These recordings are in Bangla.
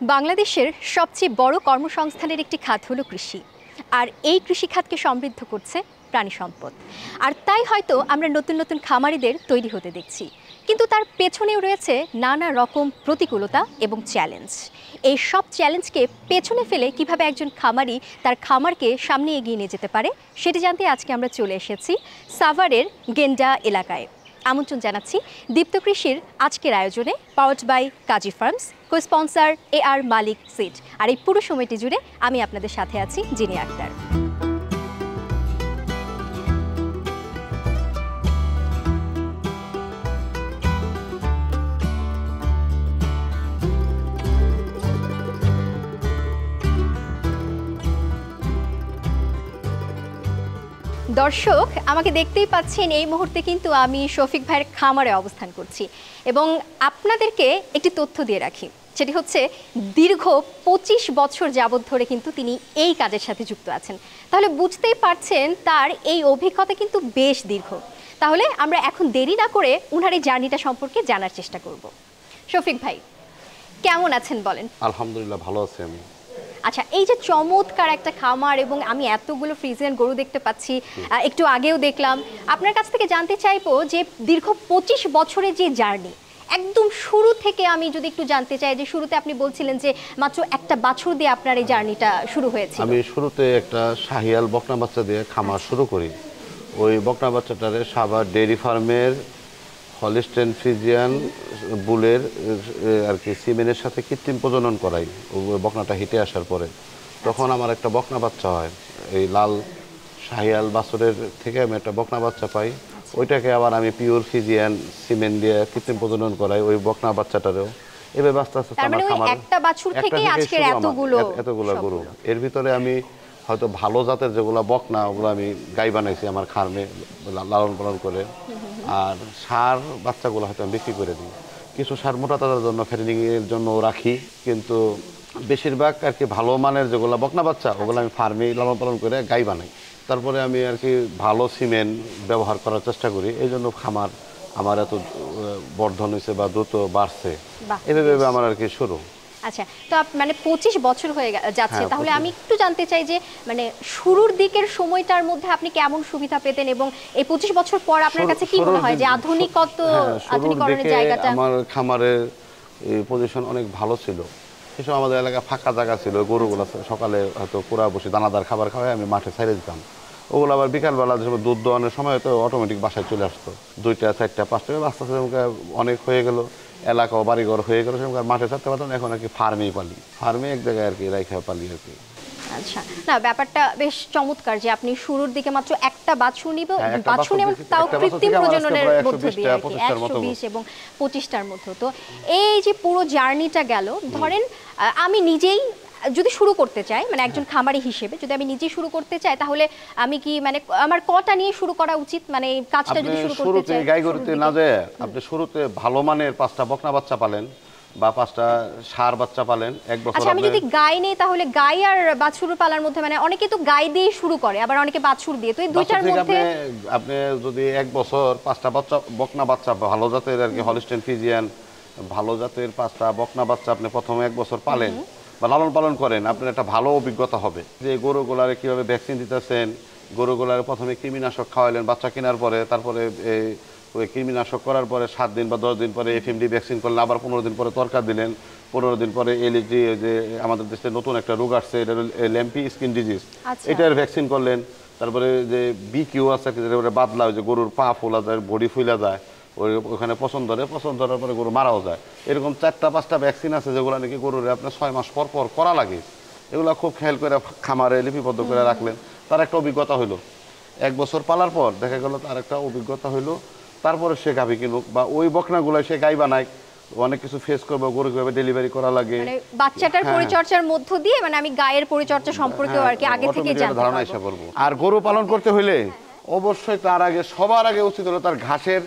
বাংলাদেশের সবচেয়ে বড় কর্মসংস্থানের একটি খাত হলো কৃষি। আর এই কৃষি খাতকে সমৃদ্ধ করছে প্রাণী সম্পদ। আর তাই হয়তো আমরা নতুন নতুন খামারিদের তৈরি হতে দেখছি, কিন্তু তার পেছনেও রয়েছে নানা রকম প্রতিকূলতা এবং চ্যালেঞ্জ। এই সব চ্যালেঞ্জকে পেছনে ফেলে কিভাবে একজন খামারি তার খামারকে সামনে এগিয়ে নিয়ে যেতে পারে সেটি জানতে আজকে আমরা চলে এসেছি সাভারের গেন্ডা এলাকায়। আমন্ত্রণ জানাচ্ছি দীপ্ত কৃষির আজকের আয়োজনে, powered by Kazi farms, cosponsor AR Malik seed. আর এই পুরো সময়টি জুড়ে আমি আপনাদের সাথে আছি জিনি আক্তার। দর্শক, আমাকে দেখতেই পাচ্ছেন এই মুহূর্তে কিন্তু আমি শফিক ভাইয়ের খামারে অবস্থান করছি এবং আপনাদেরকে একটি তথ্য দিয়ে রাখি, সেটি হচ্ছে দীর্ঘ 25 বছর যাবত ধরে কিন্তু তিনি এই কাজের সাথে যুক্ত আছেন। তাহলে বুঝতেই পারছেন তার এই অভিজ্ঞতা কিন্তু বেশ দীর্ঘ। তাহলে আমরা এখন দেরি না করে উনার এই জার্নিটা সম্পর্কে জানার চেষ্টা করব। শফিক ভাই, কেমন আছেন বলেন? আলহামদুলিল্লাহ, ভালো আছি আমি। আচ্ছা, এই যে চমৎকার একটা খামার এবং আমি এতগুলো ফ্রিজিয়ান গরু দেখতে পাচ্ছি, একটু আগেও দেখলাম, আপনার কাছ থেকে জানতে চাইবো যে দীর্ঘ 25 বছরের যে জার্নি, একদম শুরু থেকে আমি যদি একটু জানতে চাই যে শুরুতে আপনি বলছিলেন যে মাত্র একটা বাছুর দিয়ে আপনার এই জার্নিটা শুরু হয়েছে। আমি শুরুতে একটা শাহিয়াল বকনা বাচ্চা দিয়ে খামার শুরু করি। ওই বকনা বাচ্চাটারে সাভার ডেইরি ফার্মের হলিস্টেন ফ্রিজিয়ান বুলের আর কি সিমেনের সাথে কৃত্রিম প্রজনন করাই। ওই বকনাটা হিটে আসার পরে তখন আমার একটা বকনা বাচ্চা হয়। এই লাল শাহিয়াল বাছুরের থেকে আমি একটা বকনা বাচ্চা পাই। ওইটাকে আবার আমি পিওর ফ্রিজিয়ান সিমেন্ট দিয়ে কৃত্রিম প্রজনন করাই ওই বকনা বাচ্চাটারও। এভাবে আস্তে আস্তে আমার খামার একটা বাছুর থেকে আজকের এতগুলো গরু। এর ভিতরে আমি হয়তো ভালো জাতের যেগুলো বকনা ওগুলো আমি গাই বানাইছি আমার ফার্মে লালন পালন করে। আর ষাঁড় বাচ্চাগুলো হয়তো আমি বিক্রি করে দিই। কিছু ষাঁড় মোটা তাজার জন্য ফ্যাটেনিংয়ের জন্য রাখি, কিন্তু বেশিরভাগ আর কি ভালো মানের যেগুলো বকনা বাচ্চা ওগুলো আমি ফার্মে লালন পালন করে গাই বানাই। তারপরে আমি আর কি ভালো সিমেন্ট ব্যবহার করার চেষ্টা করি। এই জন্য খামার আমার এত বর্ধন হয়েছে বা দ্রুত বাড়ছে। এভাবে আমার আর কি শুরু। আচ্ছা, তো মানে 25 বছর হয়ে যাচ্ছে, তাহলে আমি একটু জানতে চাই যে মানে শুরুর দিকের সময়টার মধ্যে আপনি কেমন সুবিধা পেতেন এবং এই 25 বছর পর আপনার কাছে কি মনে হয় যে আধুনিকরণের জায়গাটা? আমার খামারের পজিশন অনেক ভালো ছিল। সেসব আমাদের এলাকায় ফাঁকা জায়গা ছিল, গরুগুলো সকালে হয়তো পুরা বসে দানাদার খাবার খাওয়াই আমি মাঠে ছেড়ে দিতাম। ওগুলো আবার বিকালবেলা যে দুধ দোয়ানোর সময় তো অটোমেটিক বাসায় চলে আসতো। 2টা 4টা 5টা আস্তে আস্তে অনেক হয়ে গেল, এলাকাও বাড়িঘর হয়ে গেল, সেরকম মাঠে ছাড়তে পারতাম না। এখন আর কি ফার্মেই পালি, ফার্মে এক জায়গায় আর কি রাইখা পালি আর কি। আচ্ছা, না ব্যাপারটা বেশ চমৎকার যে আপনি শুরুর দিকে মাত্র একটা বাছুর নিব, বাছুর এবং তাও কৃত্রিম প্রজননের মধ্য দিয়ে 120 এবং 25টার মধ্যে। তো এই যে পুরো জার্নিটা গেল, ধরেন আমি নিজেই যদি শুরু করতে চাই, মানে একজন খামারি হিসেবে যদি আমি নিজেই শুরু করতে চাই, তাহলে আমি কি মানে আমার কটা নিয়ে শুরু করা উচিত? মানে কাজটা যদি শুরু করতে চাই, গাই গরুতে না যায় আপনি শুরুতে ভালো মানের 5টা বকনা বাচ্চা পালেন বা 5টা ষাঁড় বাচ্চা পালেন এক বছর। আচ্ছা, আমি যদি গাই নেই তাহলে গাই আর বাছুর পালার মধ্যে মানে অনেকে তো গাই দিয়ে শুরু করে, আবার অনেকে বাছুর দিয়ে, তো এই দুইটার মধ্যে আপনি যদি এক বছর 5টা বাচ্চা বকনা বাচ্চা ভালো জাতের আর কি হলিস্টেন ফ্রিজিয়ান ভালো জাতের 5টা বকনা বাচ্চা আপনি প্রথমে এক বছর পালেন বা লালন পালন করেন, আপনার একটা ভালো অভিজ্ঞতা হবে যে গরুগুলারে কিভাবে ভ্যাকসিন দিতেছেন। গরুগুলার প্রথমে কৃমিনাশক খাওয়াইলেন বাচ্চা কেনার পরে, তারপরে ওই কৃমিনাশক করার পরে 7 দিন বা 10 দিন পরে FMD ভ্যাকসিন করলেন, আবার 15 দিন পরে তরকা দিলেন, 15 দিন পরে LHD, যে আমাদের দেশে নতুন একটা রোগ আসছে এটা ল্যাম্পি স্কিন ডিজিজ, এটার ভ্যাকসিন করলেন। তারপরে যে BQ আছে যেটা বাদলা, যে গরুর পা ফোলা যায়, বডি ফুলা যায়, ওখানে পছন্দ ধরার পরে গরু মারাও যায়। এরকম 4টা 5টা ভ্যাকসিন আছে যেগুলো নাকি গরুরে আপনার 6 মাস পর পর করা লাগে। এগুলো খুব খেয়াল করে খামারে লিপিবদ্ধ করে রাখলেন। তার একটা অভিজ্ঞতা হইলো, 1 বছর পালার পর দেখা গেল তার একটা অভিজ্ঞতা হইলো। তারপরে সে গাভী কিনুক বা ওই বকনাগুলো সে গাই বানায়, অনেক কিছু ফেস করবে, গরু কিভাবে ডেলিভারি করা লাগে, মানে বাচ্চাটার পরিচর্যার মধ্য দিয়ে মানে আমি গায়ের পরিচর্যা সম্পর্কেও আর কি আগে থেকে জানতে পারবো। আর গরু পালন করতে হইলে অবশ্যই তার আগে সবার আগে উচিত হলো তার ঘাসের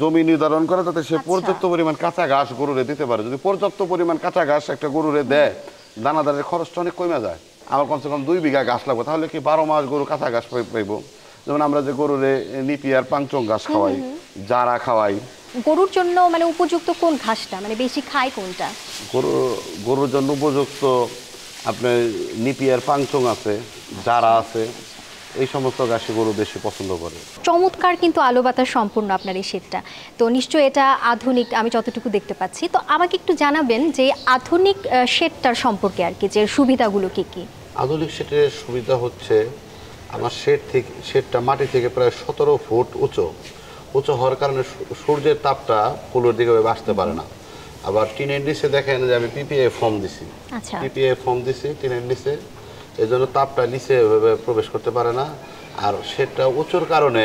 জমি নির্ধারণ করা, যাতে সে পর্যাপ্ত পরিমাণ কাঁচা ঘাস গরুরে দিতে পারে। যদি পর্যাপ্ত পরিমাণ কাঁচা ঘাস একটা গরুরে দেয়, দানাদারের খরচটা অনেক কমে যায়। আমার কমসে কম 2 বিঘা ঘাস লাগবে, তাহলে কি 12 মাস গরু কাঁচা ঘাস পাইব। যেমন আমরা যে গরুরে নিপিয়ার পাংচং ঘাস খাওয়াই, জারা খাওয়াই, গরুর জন্য মানে উপযুক্ত কোন ঘাসটা, মানে বেশি খায় কোনটা? গরুর জন্য উপযুক্ত আপনার নিপিয়ার পাংচং আছে, জারা আছে, এই সমস্ত ঘাসে গরু বেশি পছন্দ করে। চমৎকার কিন্তু আলো বাতাস সম্পূর্ণ আপনার এই শেডটা, তো নিশ্চয়ই এটা আধুনিক, আমি যতটুকু দেখতে পাচ্ছি। তো আমাকে একটু জানাবেন যে আধুনিক শেডটার সম্পর্কে আর কি, যে সুবিধাগুলো কি কি? আধুনিক শেডের সুবিধা হচ্ছে আমার শেডটা মাটি থেকে প্রায় 17 ফুট উঁচু হওয়ার কারণে সূর্যের তাপটা ফুলের দিকে আসতে পারে না। আবার টিনের নিচে দেখেন যে আমি পিপিএ ফোম দিছি, টিনের নিচে, এই জন্য তাপটা নিচে এভাবে প্রবেশ করতে পারে না। আর শেডটা উঁচুর কারণে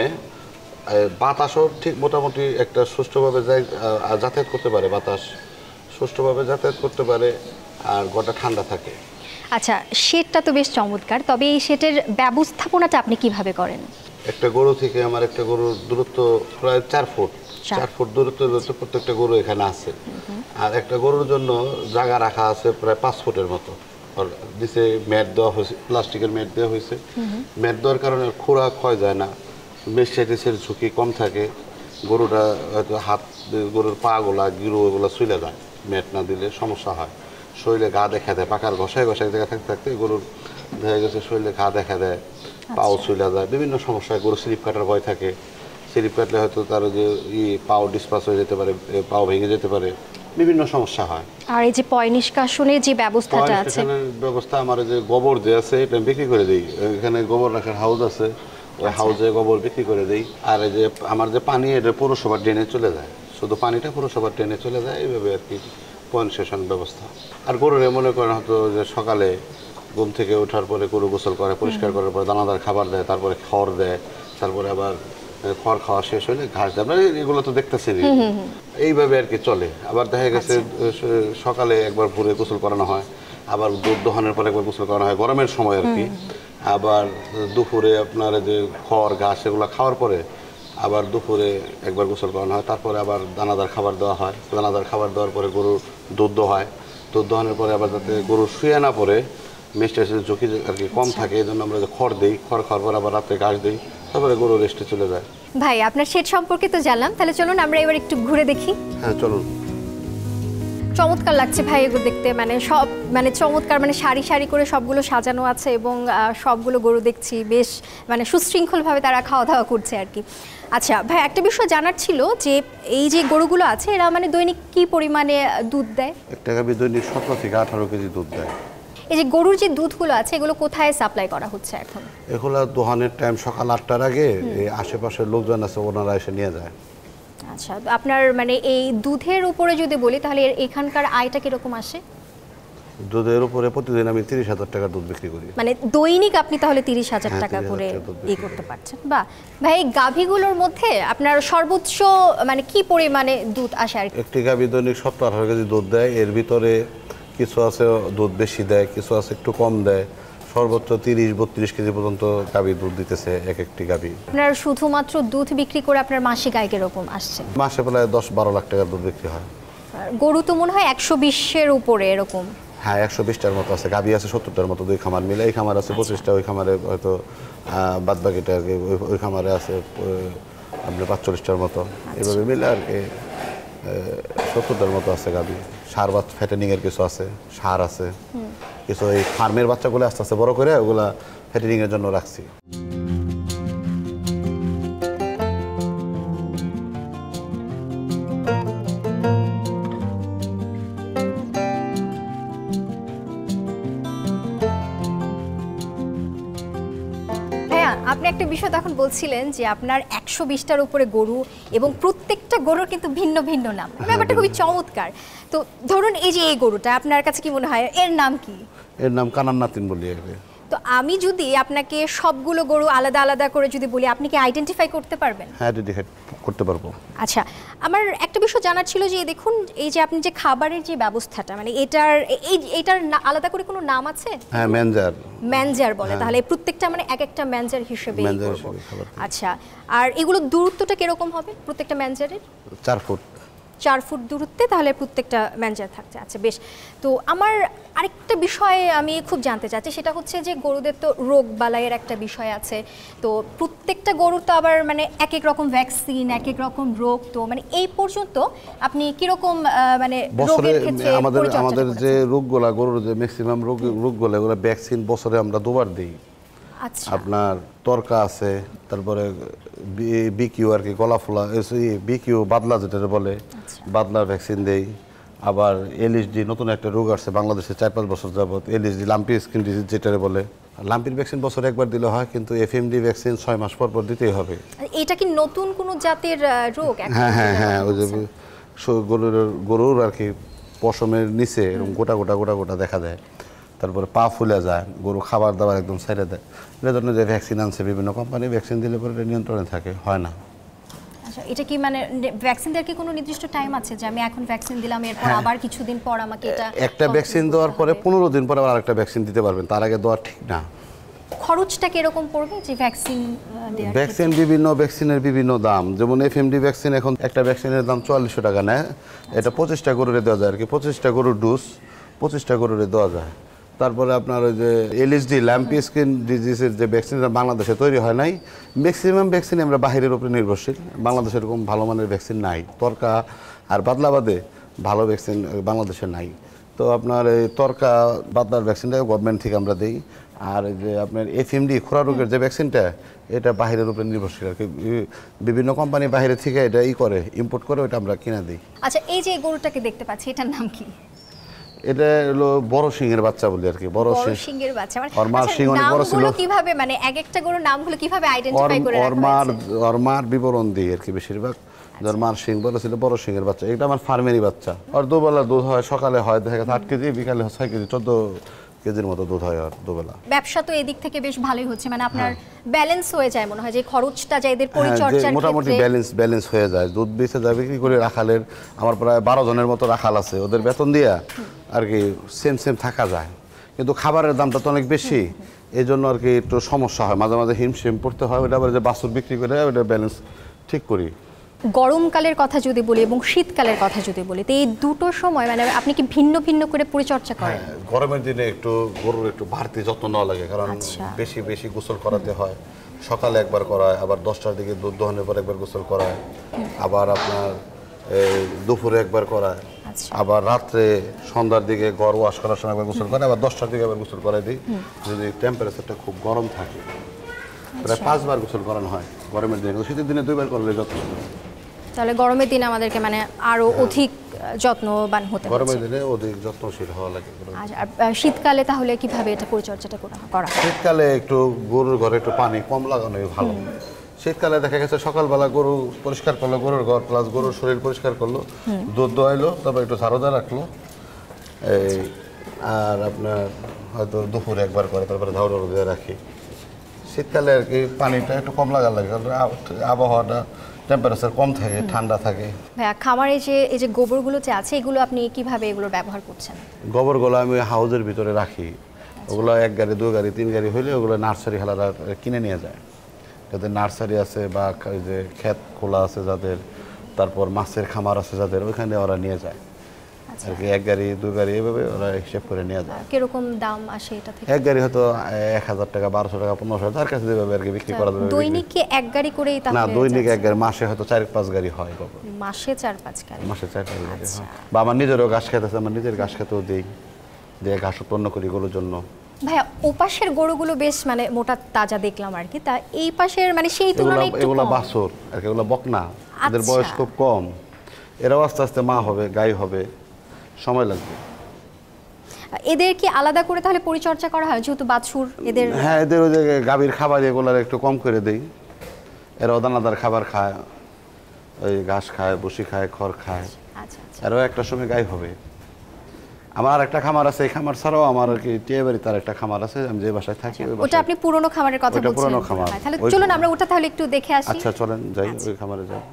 বাতাসও ঠিক মোটামুটি একটা সুষ্ঠুভাবে যাতায়াত করতে পারে, বাতাস সুষ্ঠুভাবে যাতায়াত করতে পারে, আর ঘরটা ঠান্ডা থাকে। আচ্ছা, শেডটা তো বেশ চমৎকার, তবে এই শেডের ব্যবস্থাপনাটা আপনি কিভাবে করেন? একটা গরু থেকে আমার একটা গরুর দূরত্ব প্রায় 4 ফুট দূরত্ব প্রত্যেকটা গরু এখানে আছে। আর একটা গরুর জন্য জায়গা রাখা আছে প্রায় 5 ফুটের মতো। নিচে ম্যাট দেওয়া হয়েছে, প্লাস্টিকের ম্যাট দেওয়া হয়েছে। ম্যাট দেওয়ার কারণে খোঁড়া ক্ষয় যায় না, মেস্টাইটিসের ঝুঁকি কম থাকে। গরুটা হয়তো গরুর পা গোলা গিরু ওগুলো চলে যায়, ম্যাট না দিলে সমস্যা হয়। শরীরে ঘা দেখা দেয়, পাকার ঘষায় জায়গা থাকতে থাকতে গরুর দেখা গেছে শরীরে ঘা দেখা দেয়, পাও চলে যায়, বিভিন্ন সমস্যায়। গরু স্লিপ কাটার ভয় থাকে, স্লিপ কাটলে হয়তো তার যে পাও ডিসপাস হয়ে যেতে পারে, পাও ভেঙে যেতে পারে, বিভিন্ন সমস্যা হয়। আর এই যে পয় নিষ্কাশনের যে ব্যবস্থাটা আছে, ব্যবস্থা আমার যে গোবর যে আছে এটা বিক্রি করে দিই, এখানে গোবর রাখার হাউস আছে, ওই হাউসে গোবর বিক্রি করে দিই। আর এই যে আমার যে পানি এটা পৌরসভার ড্রেনে চলে যায়, শুধু পানিটা পৌরসভার ড্রেনে চলে যায়, এইভাবে আর কি পয় নিষ্কাশন ব্যবস্থা। আর গরুরে মনে করেন হয়তো যে সকালে ঘুম থেকে ওঠার পরে গরু গোসল করে, পরিষ্কার করার পরে দানাদার খাবার দেয়, তারপরে খড় দেয়, তারপরে আবার খড় খাওয়া শেষ হলে ঘাস দেয়, মানে এগুলো তো দেখতেছি এইভাবে আর কি চলে। আবার দেখা গেছে সকালে একবার ভোরে গোসল করানো হয়, আবার দুধ দোহানোর পরে একবার গোসল করানো হয় গরমের সময় আর কি। আবার দুপুরে আপনার যে খড় ঘাস এগুলো খাওয়ার পরে আবার দুপুরে একবার গোসল করানো হয়, তারপরে আবার দানাদার খাবার দেওয়া হয়। দানাদার খাবার দেওয়ার পরে গরুর দুধ দোহায়, দুধ দোহানোর পরে আবার যাতে গরু শুয়ে না পড়ে, মেস্টাইটিসের ঝুঁকি আর কি কম থাকে, এই জন্য আমরা খড় দিই, খড় খাওয়ার পর আবার রাতে ঘাস দিই, তারপরে গরু রেস্টে চলে যায়। ভাই আপনার শেড সম্পর্কে তো জানলাম, তাহলে চলুন আমরা এবার একটু ঘুরে দেখি। হ্যাঁ চলুন। চমৎকার লাগছে ভাই এগুলো দেখতে, মানে সব মানে চমৎকার, মানে সারি সারি করে সবগুলো সাজানো আছে এবং সবগুলো গরু দেখছি বেশ মানে সুশৃঙ্খলভাবে তারা খাওয়া দাওয়া করছে আর কি। আচ্ছা ভাই, একটা বিষয় জানার ছিল যে এই যে গরুগুলো আছে এরা মানে দৈনিক কি পরিমাণে দুধ দেয়? একটা গাভী দৈনিক 17 থেকে 18 কেজি দুধ দেয়। এই যে গরুর যে দুধগুলো আছে এগুলো কোথায় সাপ্লাই করা হচ্ছে এখন? এগুলো দোহানের টাইম সকাল 8টার আগে এই আশেপাশের লোকজন আছে ওনারা এসে নিয়ে যায়। আচ্ছা, আপনার মানে এই দুধের উপরে যদি বলি তাহলে এখানকার আয়টা কিরকম আসে? দুধের উপরে প্রতিদিন আমি 30,000 টাকা দুধ বিক্রি করি। মানে দৈনিক আপনি তাহলে 30,000 টাকা করে করতে পারছেন। বা ভাই এই গাভীগুলোর মধ্যে আপনার সর্বোচ্চ মানে কি পরিমাণে দুধ আসে? আর একটি গাভী দৈনিক 17-18 কেজি দুধ দেয়। এর ভিতরে কিছু আছে দুধ বেশি দেয়, কিছু আছে একটু কম দেয়। সর্বোচ্চ 30-32 কেজি পর্যন্ত গাভী দুধ দিতেছে এক একটি গাভী। আপনার শুধুমাত্র দুধ বিক্রি করে আপনার মাসিক আয় কিরকম আসছে? মাসে প্রায় 10-12 লাখ টাকার দুধ বিক্রি হয়। গরু তো মনে হয় 120-এর উপরে এরকম। হ্যাঁ 120টার মতো আছে, গাভী আছে 70টার মতো, দুই খামার মিলে। এই খামার আছে 25টা, ওই খামারে হয়তো বাদ বাকিটা আর কি ওই খামারে আছে আপনার 45টার মতো, এভাবে মিলে আর কি 70টার মতো আছে গাভী। সার বাচ্চা ফ্যাটেনিংয়ের কিছু আছে, সার আছে কিছু, এই ফার্মের বাচ্চাগুলো আস্তে আস্তে বড় করে ওগুলা ফ্যাটেনিংয়ের জন্য রাখছি। আপনি একটা বিষয় তখন বলছিলেন যে আপনার 120টার উপরে গরু এবং প্রত্যেকটা গরুর কিন্তু ভিন্ন ভিন্ন নাম, ব্যাপারটা খুবই চমৎকার। তো ধরুন এই যে এই গরুটা আপনার কাছে কি মনে হয় এর নাম কি? এর নাম কানান নাতিন বলি। তো আমি যদি আপনাকে সবগুলো গরু আলাদা আলাদা করে যদি বলি, আপনি কি আইডেন্টিফাই করতে পারবেন? হ্যাঁ আইডেন্টিফাই করতে পারবো। আচ্ছা, আমার একটা বিষয় জানার ছিল যে দেখুন এই যে আপনি যে খাবারের যে ব্যবস্থাটা, মানে এটার আলাদা করে কোনো নাম আছে? হ্যাঁ ম্যানজার বলে। তাহলে প্রত্যেকটা মানে এক একটা ম্যানজার হিসেবে। খাবার। আচ্ছা, আর এগুলো দূরত্বটা কিরকম হবে প্রত্যেকটা ম্যানজারের? 4 ফুট। 4 ফুট দূরত্বে, তাহলে প্রত্যেকটা ম্যানজার থাকছে। আচ্ছা বেশ। তো আমার আরেকটা বিষয় আমি খুব জানতে চাচ্ছি, সেটা হচ্ছে যে গরুদের তো রোগ বালাইয়ের একটা বিষয় আছে। তো প্রত্যেকটা গরুর তো আবার মানে এক এক রকম ভ্যাকসিন, এক এক রকম রোগ। তো মানে এই পর্যন্ত আপনি কিরকম মানে বছরে রোগের ক্ষেত্রে আমাদের যে রোগগুলা গরুর যে ম্যাক্সিমাম রোগগুলো এগুলো ভ্যাকসিন বছরে আমরা 2বার দিই। আচ্ছা, আপনার তরকা আছে, তারপরে বিকিউ আর কি, গলা ফোলা, বিকিউ বাদলা যেটা বলে, বাদলার ভ্যাকসিন দেই। আবার এলএসডি নতুন একটা রোগ আসছে বাংলাদেশে 4-5 বছর যাবত, এলএসডি লাম্পি স্কিন ডিজিজ যেটা বলে। লাম্পির ভ্যাকসিন বছরে একবার দিলে হয়, কিন্তু এফএমডি ভ্যাকসিন 6 মাস পর পর দিতেই হবে। এটা কি নতুন কোনো জাতের রোগ? হ্যাঁ হ্যাঁ হ্যাঁ, ওই যে গরুর আর কি পশমের নিচে এরকম গোটা গোটা গোটা গোটা দেখা দেয়, তারপরে পা ফুলে যায়, গরু খাবার দাবার একদম ছেড়ে দেয়। এর জন্য যে ভ্যাকসিন আনছে বিভিন্ন কোম্পানি, ভ্যাকসিন দিলে পরে এটা নিয়ন্ত্রণে থাকে, হয় না। আচ্ছা, এটা কি মানে ভ্যাকসিন দেওয়ার কি কোনো নির্দিষ্ট টাইম আছে যে আমি এখন ভ্যাকসিন দিলাম, এরপর আবার কিছুদিন পর আমাকে এটা একটা ভ্যাকসিন দেওয়ার পরে 15 দিন পরে আবার আরেকটা ভ্যাকসিন দিতে পারবেন, তার আগে দেওয়া ঠিক না। খরচটা কিরকম পড়বে যে ভ্যাকসিন দেওয়ার? ভ্যাকসিন বিভিন্ন ভ্যাকসিনের বিভিন্ন দাম, যেমন এফএমডি ভ্যাকসিন এখন একটা ভ্যাকসিনের দাম 4400 টাকা নেয়। এটা 25টা গরুরে দেওয়া যায় আর কি, 25টা গরুর ডোজ 25টা গরুরে দেওয়া যায়। তারপরে আপনার ওই যে এলএসডি ল্যাম্পি স্কিন ডিজিজের যে ভ্যাকসিনটা বাংলাদেশে তৈরি হয় নাই, ম্যাক্সিমাম ভ্যাকসিন আমরা বাহিরের উপরে নির্ভরশীল। বাংলাদেশে এরকম ভালো মানের ভ্যাকসিন নাই, তরকা আর বাদলাবাদে ভালো ভ্যাকসিন বাংলাদেশে নাই। তো আপনার এই তরকা বাদলার ভ্যাকসিনটা গভর্নমেন্ট থেকে আমরা দিই। আর যে আপনার এফএমডি খোরা রোগের যে ভ্যাকসিনটা, এটা বাহিরের উপরে নির্ভরশীল আর কি, বিভিন্ন কোম্পানি বাইরে থেকে এটা করে ইম্পোর্ট করে, ওটা আমরা কিনে দিই। আচ্ছা, এই যে গরুটাকে দেখতে পাচ্ছি, এটার নাম কি? এটা হলো বড় সিংহের বাচ্চা বলি আর কি, বড় সিংহের বাচ্চা। মানে ওর মার সিং অনেক বড় ছিল। কিভাবে মানে এক একটা গরুর নামগুলো কিভাবে আইডেন্টিফাই করে রাখা হয়েছে? ওর মার বিবরণ দিই আর কি বেশিরভাগ। যার মার সিং বড় ছিল, বড় সিংহের বাচ্চা। এটা আমার ফার্মেরই বাচ্চা। আর দুবেলা দুধ হয়, সকালে হয় দেখা গেছে 8 কেজি, বিকালে 6 কেজি, 14 কেজির মতো দুধ হয় আর দুবেলা। ব্যবসা তো এদিক থেকে বেশ ভালোই হচ্ছে, মানে আপনার ব্যালেন্স হয়ে যায় মনে হয়, যে খরচটা যায় এদের পরিচর্যার মোটামুটি ব্যালেন্স হয়ে যায়। দুধ বেচে যায়, বিক্রি করে রাখালের আমার প্রায় 12 জনের মতো রাখাল আছে, ওদের বেতন দিয়া আর কি সেম থাকা যায়। কিন্তু খাবারের দামটা তো অনেক বেশি, এই জন্য আর কি একটু সমস্যা হয়, মাঝে মাঝে হিমশিম পড়তে হয়। ওটা আবার যে বাছুর বিক্রি করে ওটা ব্যালেন্স ঠিক করি। গরমকালের কথা যদি বলি এবং শীতকালের কথা যদি বলি, তো এই দুটো সময় মানে আপনি কি ভিন্ন ভিন্ন করে পরিচর্যা করেন? গরমের দিনে একটু গরুর একটু বাড়তি যত্ন নেওয়া লাগে, কারণ বেশি গোসল করাতে হয়। সকালে একবার করায়, আবার 10টার দিকে দুধ দহনের পর একবার গোসল করায়, আবার আপনার দুপুরে একবার করায়, আবার রাত্রে সন্ধ্যার দিকে ঘর ওয়াশ করার সময় একবার গোসল করে, আবার 10টার দিকে আবার গোসল করাই দিই যদি টেম্পারেচারটা খুব গরম থাকে। প্রায় 5 বার গোসল করানো হয় গরমের দিনে। শীতের দিনে 2 বার করলে যথেষ্ট। তাহলে গরমের দিনে আমাদেরকে মানে আরো অধিক যত্নবান হতে হবে। গরমের দিনে অধিক যত্নশীল হওয়া লাগে। আর শীতকালে তাহলে কিভাবে এটা পরিচর্যাটা করা হয়? শীতকালে একটু গরুর ঘরে একটু পানি কম লাগানোই ভালো। শীতকালে দেখা গেছে সকালবেলা গরু পরিষ্কার করলো, গরুর ঘর প্লাস গরুর শরীর পরিষ্কার করলো, দুধ দোয়াইলো, তারপর একটু ঝাড়ু দিয়ে রাখলো। আর আপনার হয়তো দুপুরে একবার করে, তারপরে ঝাড়ু দিয়ে রাখি। শীতকালে আর কি পানিটা একটু কম লাগার লাগে, কারণ আবহাওয়াটা টেম্পারেচার কম থাকে, ঠান্ডা থাকে। ভাইয়া, খামারে যে এই যে গোবরগুলো যে আছে, এগুলো আপনি কিভাবে এগুলো ব্যবহার করছেন? গোবরগুলো আমি হাউজের ভিতরে রাখি। ওগুলো 1 গাড়ি 2 গাড়ি 3 গাড়ি হইলে ওগুলো নার্সারি হালারা কিনে নিয়ে যায়। যাদের নার্সারি আছে বা যে ক্ষেত খোলা আছে যাদের, তারপর মাছের খামার আছে যাদের, ওইখানে ওরা নিয়ে যায় আর কি। 1 গাড়ি 2 গাড়ি এভাবে ওরা হিসেব করে নিয়ে যায়। কিরকম দাম আসে এটা থেকে? 1 গাড়ি হয়তো 1000 টাকা, 1200 টাকা, 1500 টাকার কাছে যেভাবে আর কি বিক্রি করা যাবে। দৈনিক কি 1 গাড়ি করেই? না, দৈনিক 1 গাড়ি, মাসে হয়তো 4-5 গাড়ি হয়। মাসে 4-5 গাড়ি? মাসে 4-5 গাড়ি হয়। বা আমার নিজেরও ঘাস খেতে আছে, আমার নিজের ঘাস খেতেও দিই, দিয়ে ঘাস উৎপন্ন করি গরুর জন্য। ভাইয়া, ওপাশের গরুগুলো বেশ মানে মোটা তাজা দেখলাম আর কি, তা এই পাশের মানে সেই তুলনায় একটু এগুলো কম। বাছুর আর কি, এগুলো বকনা, এদের বয়স খুব কম। এরাও আস্তে আস্তে মা হবে, গাই হবে, সময় লাগবে। এদের কি আলাদা করে তাহলে পরিচর্যা করা হয় যেহেতু বাছুর? এদের হ্যাঁ, এদের ওই যে গাভীর খাবার এগুলো একটু কম করে দেই। এরাও দানাদার খাবার খায়, ওই ঘাস খায়, বসি খায়, খড় খায়। আচ্ছা আচ্ছা। এরাও একটা সময় গাই হবে। আমার একটা খামার আছে, এই খামার ছাড়াও আমার আর কি টিয়াবাড়ি তার একটা খামার আছে, আমি যে বাসায় থাকি। ওটা আপনি পুরনো খামারের কথা বলছেন? পুরনো খামার। তাহলে চলুন আমরা ওটা তাহলে একটু দেখে আসি। আচ্ছা চলেন যাই, ওই খামারে যাই।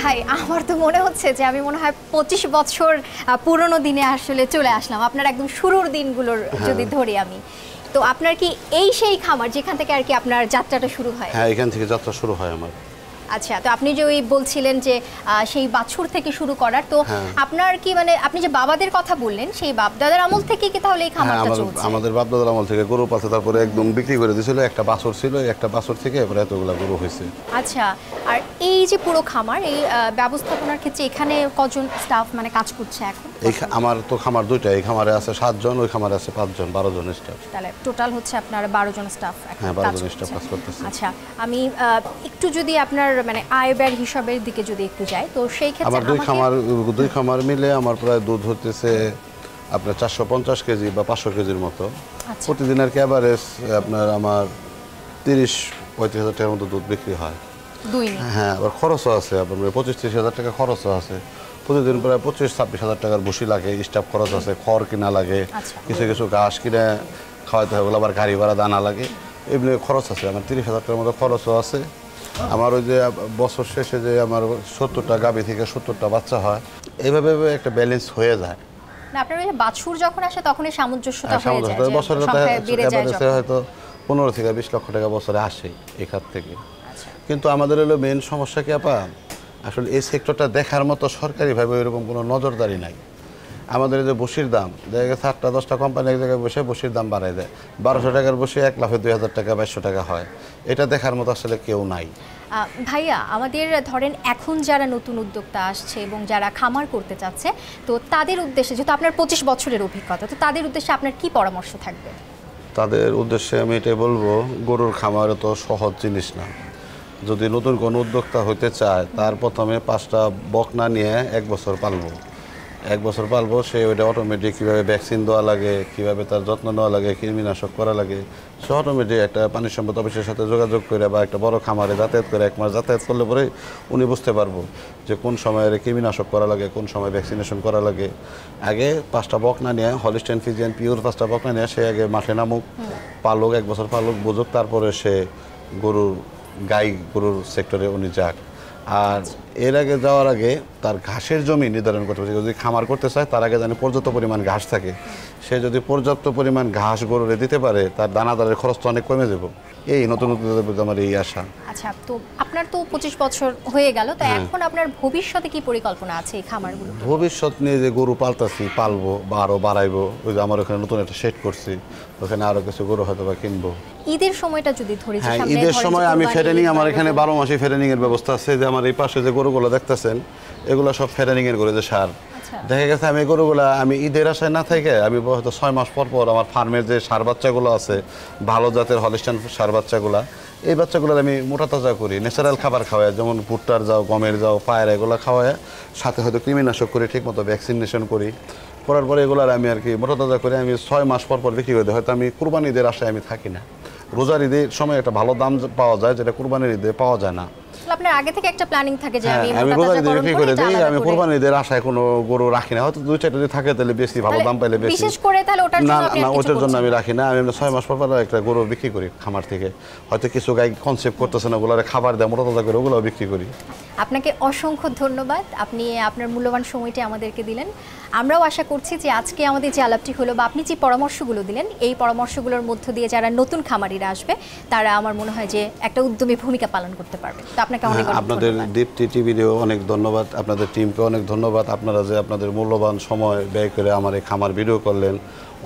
ভাই আমার তো মনে হচ্ছে যে আমি মনে হয় 25 বছর পুরনো দিনে আসলে চলে আসলাম, আপনার একদম শুরুর দিনগুলোর যদি ধরি আমি। তো আপনার কি এই সেই খামার যেখান থেকে আর কি আপনার যাত্রাটা শুরু হয়? হ্যাঁ, এখান থেকে যাত্রা শুরু হয় আমার। আচ্ছা, তো আপনি যে ওই বলছিলেন যে সেই বাছুর থেকে শুরু করার, তো আপনার কি মানে আপনি যে বাবাদের কথা বললেন সেই বাপদাদার আমল থেকে কি তাহলে এই খামারটা চলছে? আমাদের বাপদাদার আমল থেকে গরু পালছে, তারপরে একদম বিক্রি করে দিয়েছিল। একটা বাছুর ছিল, একটা বাছুর থেকে এবারে এতগুলা গরু হয়েছে। আচ্ছা, আর এই যে পুরো খামার, এই ব্যবস্থাপনার ক্ষেত্রে এখানে কজন স্টাফ মানে কাজ করছে এখন? আমার তো খামার দুইটা, এই খামারে আছে 7 জন, ওই খামারে আছে 5 জন, 12 জন স্টাফ। তাহলে টোটাল হচ্ছে আপনার 12 জন স্টাফ এখন হ্যাঁ, 12 জন স্টাফ কাজ করতেছে। আচ্ছা, আমি একটু যদি আপনার মানে আয় ব্যয় হিসাবের দিকে যদি একটু যাই, তো সেই ক্ষেত্রে আমার দুই খামার মিলে আমার প্রায় দুধ হতেছে আপনার 450 কেজি বা 500 কেজির মতো প্রতিদিন আর কি। এভারেজ আপনার আমার 30-35 হাজার টাকার মতো দুধ বিক্রি হয়। হ্যাঁ, আবার খরচও আছে, আপনার 25-30 হাজার টাকা খরচও আছে। প্রতিদিন প্রায় 25-26 হাজার টাকার বসি লাগে, স্টাফ খরচ আছে, খড় কিনা লাগে, কিছু কিছু ঘাস কিনে খাওয়াতে হবে, আবার গাড়ি ভাড়া দানা লাগে, এমনি খরচ আছে। আমার 30 হাজার টাকার মতো খরচও আছে। আমার ওই যে বছর শেষে যে আমার 70টা গাভী থেকে 70টা বাচ্চা হয়, এইভাবে একটা ব্যালেন্স হয়ে যায়। না, আপনার ওই বাছুর যখন আসে তখনই সামঞ্জস্যতা হয়ে যায়, বছরে হয়তো 15 থেকে 20 লক্ষ টাকা বছরে আসে এই খাত থেকে। কিন্তু আমাদের হলো মেন সমস্যা কি আপা, আসলে এই সেক্টরটা দেখার মতো সরকারিভাবে এরকম কোনো নজরদারি নাই। আমাদের এই যে বসির দাম দেখা গেছে 8টা-10টা কোম্পানি এক জায়গায় বসে বসির দাম বাড়ায় দেয়। 1200 টাকার বসে 1 লাফে 2000 টাকা 2200 টাকা হয়। এটা দেখার মতো আসলে কেউ নাই। ভাইয়া, আমাদের ধরেন এখন যারা নতুন উদ্যোক্তা আসছে এবং যারা খামার করতে চাচ্ছে, তো তাদের উদ্দেশ্যে, যেহেতু আপনার 25 বছরের অভিজ্ঞতা, তো তাদের উদ্দেশ্যে আপনার কি পরামর্শ থাকবে? তাদের উদ্দেশ্যে আমি এটাই বলবো, গরুর খামার তো সহজ জিনিস না। যদি নতুন কোনো উদ্যোক্তা হতে চায়, তার প্রথমে 5টা বকনা নিয়ে 1 বছর পালবো। 1 বছর পালবো, সে ওইটা অটোমেটিক কীভাবে ভ্যাকসিন দেওয়া লাগে, কীভাবে তার যত্ন নেওয়া লাগে, কৃমিনাশক করা লাগে, সে অটোমেটিক একটা পানি সম্পদ অফিসের সাথে যোগাযোগ করে বা একটা বড় খামারে যাতায়াত করে 1 মাস যাতায়াত করলে পরে উনি বুঝতে পারবো যে কোন সময়ে কৃমিনাশক করা লাগে, কোন সময় ভ্যাকসিনেশন করা লাগে। আগে 5টা বকনা নিয়ে, হলিস্টাইন ফ্রিজিয়ান পিওর 5টা বকনা নিয়ে সে আগে মাঠে নামুক, পালুক, 1 বছর পালুক, বুঝুক, তারপরে সে গরুর সেক্টরে উনি যাক। আর এর আগে যাওয়ার আগে তার ঘাসের জমি নির্ধারণ করতে হবে। যদি খামার করতে চায় তার আগে যেন পর্যাপ্ত পরিমাণ ঘাস থাকে। সে যদি পর্যাপ্ত পরিমাণ ঘাস গরুরে দিতে পারে, তার দানাদারের খরচটা অনেক কমে যাবে। এই নতুন আমার এই আশা। আচ্ছা, তো আপনার তো 25 বছর হয়ে গেল, তো এখন আপনার ভবিষ্যতে কি পরিকল্পনা আছে এই খামারগুলো? ভবিষ্যৎ নিয়ে যে গরু পালবো বা আরো বাড়াইবো। ওই যে আমার ওখানে নতুন একটা শেড করছি, ওখানে আরো কিছু গরু হয়তো বা কিনবো। ঈদের সময়টা যদি ধরি, হ্যাঁ, ঈদের সময় আমি ফেরেনিং, আমার এখানে 12 মাসে ফেরেনিং এর ব্যবস্থা আছে। যে আমার এই পাশে যে গরুগুলো দেখতেছেন, এগুলো সব ফেরেনিং এর গরু, যে সার। দেখা গেছে আমি গরুগুলা আমি ঈদের আশায় না থেকে আমি হয়তো 6 মাস পর পর আমার ফার্মের যে সার বাচ্চাগুলো আছে, ভালো জাতের হলিস্টাইন সার বাচ্চাগুলা, এই বাচ্চাগুলো আমি মোটা তাজা করি, ন্যাচারাল খাবার খাওয়াই, যেমন ভুট্টার যাও, গমের যাও, পায়ের, এগুলো খাওয়াই, সাথে হয়তো কৃমিনাশক করি, ঠিক মতো ভ্যাকসিনেশন করি। করার পরে এগুলার আমি আর কি মোটা তাজা করে আমি 6 মাস পর পর বিক্রি করে দিই। হয়তো আমি কুরবানি ঈদের আশায় আমি থাকি না। রোজার ঈদের সময় একটা ভালো দাম পাওয়া যায়, যেটা কুরবানির ঈদে পাওয়া যায় না। আপনার আগে থেকে একটা প্ল্যানিং থাকে যে আমি রোজার ঈদে বিক্রি করে দিই। আমি কুরবানির ঈদের আশায় কোনো গরু রাখি না। হয়তো 2-4টা যদি থাকে তাহলে বেশি, ভালো দাম পাইলে বেশি। বিশেষ করে তাহলে ওটার জন্য আপনি না, ওটার জন্য আমি রাখি না। আমি 6 মাস পর পর একটা গরু বিক্রি করি খামার থেকে। হয়তো কিছু গাই কনসেপ্ট করতেছে না, ওগুলোরে খাবার দেয়, মোটা তাজা করে ওগুলোও বিক্রি করি। আপনাকে অসংখ্য ধন্যবাদ, আপনি আপনার মূল্যবান সময়টি আমাদেরকে দিলেন। আমরাও আশা করছি যে আজকে আমাদের যে আলাপটি হলো বা আপনি যে পরামর্শগুলো দিলেন, এই পরামর্শগুলোর মধ্য দিয়ে যারা নতুন খামারিরা আসবে তারা আমার মনে হয় যে একটা উদ্যমী ভূমিকা পালন করতে পারবে। তো আপনাকে অনেক আপনাদের দীপ্তি টিভিও অনেক ধন্যবাদ, আপনাদের টিমকে অনেক ধন্যবাদ। আপনারা যে আপনাদের মূল্যবান সময় ব্যয় করে আমার এই খামার ভিডিও করলেন।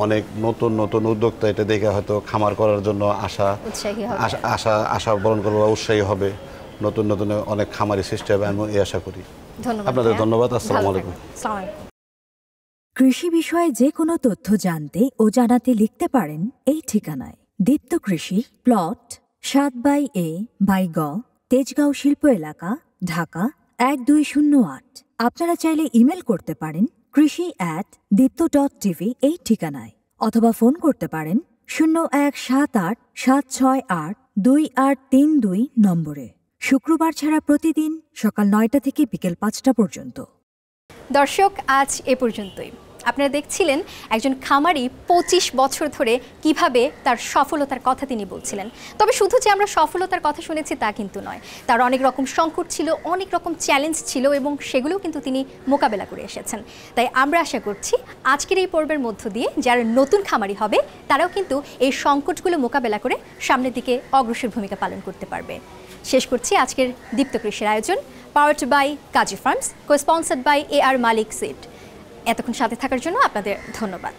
অনেক নতুন নতুন উদ্যোক্তা এটা দেখে হয়তো খামার করার জন্য আশা বরণ করবো, উৎসাহী হবে। নতুন নতুন অনেক খামারি সৃষ্টি হবে, আমি এই আশা করি। আপনাদের ধন্যবাদ। আসসালামু আলাইকুম। কৃষি বিষয়ে যে কোনো তথ্য জানতে ও জানাতে লিখতে পারেন এই ঠিকানায়। দীপ্ত কৃষি, প্লট 7/A/গ, তেজগাঁও শিল্প এলাকা, ঢাকা 1208। আপনারা চাইলে ইমেল করতে পারেন krishi@dipto.tv এই ঠিকানায়, অথবা ফোন করতে পারেন 0178-768-2832 নম্বরে। শুক্রবার ছাড়া প্রতিদিন সকাল 9টা থেকে বিকেল 5টা পর্যন্ত। দর্শক, আজ এ পর্যন্তই। আপনারা দেখছিলেন একজন খামারি 25 বছর ধরে কিভাবে তার সফলতার কথা তিনি বলছিলেন। তবে শুধু যে আমরা সফলতার কথা শুনেছি তা কিন্তু নয়, তার অনেক রকম সংকট ছিল, অনেক রকম চ্যালেঞ্জ ছিল এবং সেগুলোও কিন্তু তিনি মোকাবেলা করে এসেছেন। তাই আমরা আশা করছি আজকের এই পর্বের মধ্য দিয়ে যারা নতুন খামারি হবে তারাও কিন্তু এই সংকটগুলো মোকাবেলা করে সামনের দিকে অগ্রসর ভূমিকা পালন করতে পারবে। শেষ করছি আজকের দীপ্ত কৃষির আয়োজন, powered by Kazi farms, co sponsored by AR Malik seed. এতক্ষণ সাথে থাকার জন্য আপনাদের ধন্যবাদ।